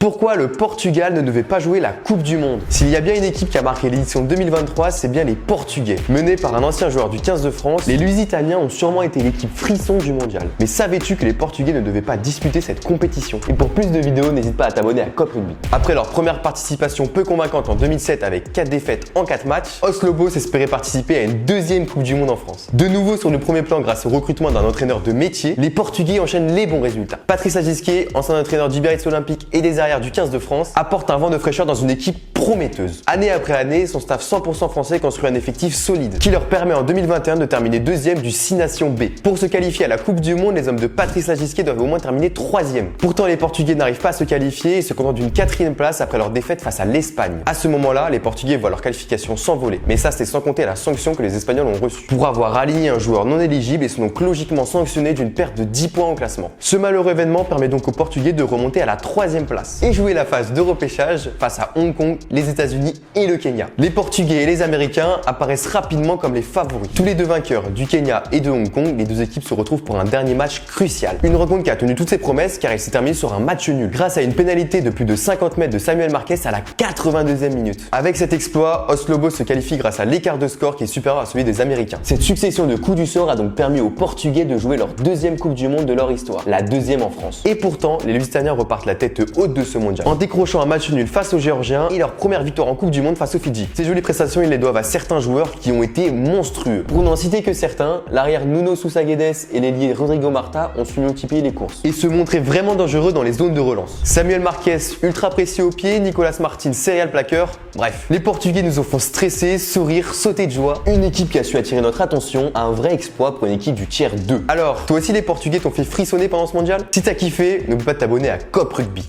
Pourquoi le Portugal ne devait pas jouer la Coupe du Monde? S'il y a bien une équipe qui a marqué l'édition 2023, c'est bien les Portugais. Menés par un ancien joueur du 15 de France, les Lusitaniens ont sûrement été l'équipe frisson du mondial. Mais savais-tu que les Portugais ne devaient pas disputer cette compétition? Et pour plus de vidéos, n'hésite pas à t'abonner à Cop Rugby. Après leur première participation peu convaincante en 2007 avec 4 défaites en 4 matchs, Os Lobos espérait participer à une deuxième Coupe du Monde en France. De nouveau sur le premier plan grâce au recrutement d'un entraîneur de métier, les Portugais enchaînent les bons résultats. Patrice Agisquet, ancien entraîneur du Biarritz Olympique et des arrières du 15 de France, apporte un vent de fraîcheur dans une équipe prometteuse. Année après année, son staff 100% français construit un effectif solide qui leur permet en 2021 de terminer deuxième du 6 Nations B. Pour se qualifier à la Coupe du Monde, les hommes de Patrice Agisquet doivent au moins terminer 3e. Pourtant, les Portugais n'arrivent pas à se qualifier et se contentent d'une 4e place après leur défaite face à l'Espagne. À ce moment-là, les Portugais voient leur qualification s'envoler. Mais ça, c'est sans compter la sanction que les Espagnols ont reçue pour avoir aligné un joueur non éligible et sont donc logiquement sanctionnés d'une perte de 10 points au classement. Ce malheureux événement permet donc aux Portugais de remonter à la 3e place et jouer la phase de repêchage face à Hong Kong, les États-Unis et le Kenya. Les Portugais et les Américains apparaissent rapidement comme les favoris. Tous les deux vainqueurs du Kenya et de Hong Kong, les deux équipes se retrouvent pour un dernier match crucial. Une rencontre qui a tenu toutes ses promesses car il s'est terminé sur un match nul grâce à une pénalité de plus de 50 mètres de Samuel Marquez à la 82e minute. Avec cet exploit, Os Lobos se qualifie grâce à l'écart de score qui est supérieur à celui des Américains. Cette succession de coups du sort a donc permis aux Portugais de jouer leur deuxième Coupe du Monde de leur histoire, la deuxième en France. Et pourtant, les Lusitaniens repartent la tête haute de ce mondial en décrochant un match nul face aux Géorgiens et leur première victoire en Coupe du Monde face aux Fidji. Ces jolies prestations, ils les doivent à certains joueurs qui ont été monstrueux. Pour n'en citer que certains, l'arrière Nuno Sousa Guedes et l'ailier Rodrigo Marta ont su multiplier les courses et se montrer vraiment dangereux dans les zones de relance. Samuel Marquez, ultra précis au pied, Nicolas Martin, serial plaqueur, bref. Les Portugais nous ont fait stresser, sourire, sauter de joie. Une équipe qui a su attirer notre attention, un vrai exploit pour une équipe du tiers 2. Alors, toi aussi les Portugais t'ont fait frissonner pendant ce mondial? Si t'as kiffé, n'oublie pas de t'abonner à Cop Rugby.